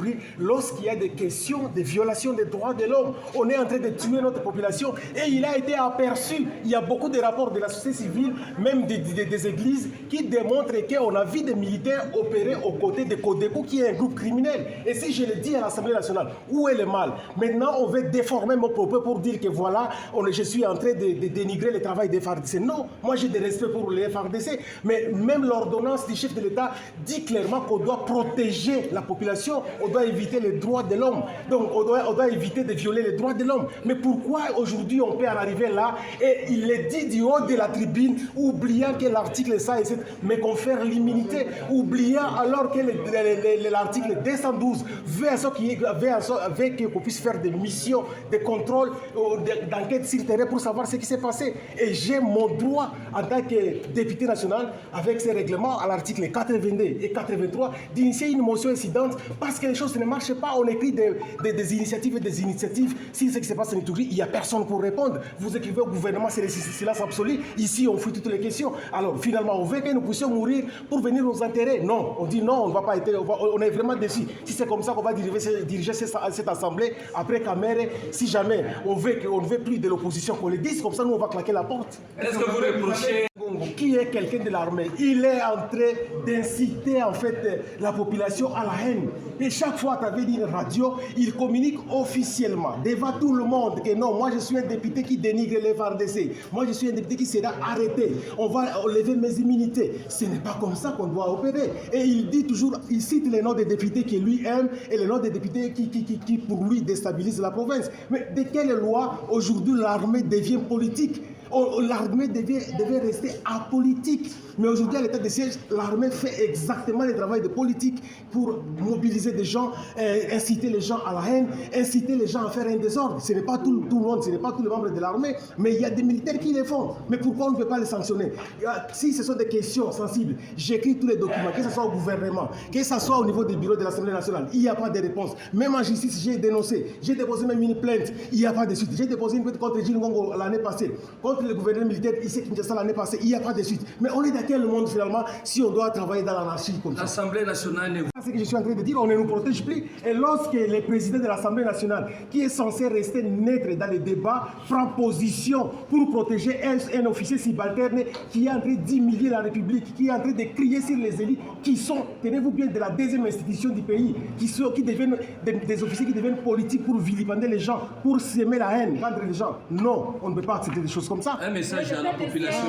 Ituri, lorsqu'il y a des questions de violation des droits de l'homme. On est en train de tuer notre population et il a été aperçu. Il y a beaucoup de rapports de la société civile, même des églises, qui démontrent qu'on a vu des militaires opérer aux côtés de Codeco, qui est un groupe criminel. Et si je le dis à l'Assemblée nationale, où est le mal? Maintenant, on veut déformer mon propos pour dire que voilà, je suis en train de dénigrer le travail des FARDC. Non, moi j'ai des respects pour les FARDC, mais même l'ordonnance du chef de l'État dit clairement qu'on doit protéger la population, on doit éviter les droits de l'homme. Donc on doit éviter de violer les droits de l'homme. Mais pourquoi aujourd'hui on peut en arriver là et il est dit du haut de la tribune, oubliant que l'article 107 me confère l'immunité, oubliant alors que l'article 212 veut qu'on puisse faire des missions de contrôle, d'enquête sur le terrain pour savoir ce qui s'est passé. Et j'ai mon droit en tant que député national, avec ces règlements à l'article 82 et 83, d'initier une motion incidente parce que les choses ne marchent pas. On écrit des initiatives et des initiatives. Si ce qui se passe en Ituri, il n'y a personne pour répondre. Vous écrivez au gouvernement, c'est le silence absolu. Ici, on fuit toutes les questions. Alors, finalement, on veut que nous puissions mourir pour venir nous enterrer. Non, on dit non, on ne va pas être... On est vraiment déçus. Si c'est comme ça qu'on va diriger cette assemblée, après Kamere, si jamais on ne veut plus de l'opposition, qu'on le dise, comme ça, nous, on va claquer la porte. Est-ce que vous reprochez... Qui est quelqu'un de l'armée? Il est en train d'inciter en fait la population à la haine. Et chaque fois à travers une radio, il communique officiellement devant tout le monde que non, moi je suis un député qui dénigre les FARDC. Moi je suis un député qui sera arrêté. On va lever mes immunités. Ce n'est pas comme ça qu'on doit opérer. Et il dit toujours, il cite les noms des députés qu'il lui aime et les noms des députés qui pour lui déstabilisent la province. Mais de quelle loi aujourd'hui l'armée devient politique? L'armée devait rester apolitique. Mais aujourd'hui, à l'état de siège, l'armée fait exactement le travail de politique pour mobiliser des gens, inciter les gens à la haine, inciter les gens à faire un désordre. Ce n'est pas tout le monde, ce n'est pas tous les membres de l'armée, mais il y a des militaires qui le font. Mais pourquoi on ne peut pas les sanctionner? Si ce sont des questions sensibles, j'écris tous les documents, que ce soit au gouvernement, que ce soit au niveau des bureaux de l'Assemblée nationale, il n'y a pas de réponse. Même en justice, j'ai dénoncé, j'ai déposé même une plainte, il n'y a pas de suite. J'ai déposé une plainte contre Gilles Ngongo l'année passée, contre le gouverneur militaire ici Kinshasa l'année passée, il n'y a pas de suite. Mais on est dans quel monde finalement si on doit travailler dans l'anarchie comme ça? L'Assemblée nationale... C'est ce que je suis en train de dire, on ne nous protège plus. Et lorsque le président de l'Assemblée nationale, qui est censé rester neutre dans les débats, prend position pour protéger un officier subalterne qui est en train d'humilier la République, qui est en train de crier sur les élites, qui sont, tenez-vous bien, de la deuxième institution du pays, qui deviennent des officiers qui deviennent politiques pour vilipender les gens, pour s'aimer la haine, vendre les gens. Non, on ne peut pas accepter des choses comme ça. Un message à la population.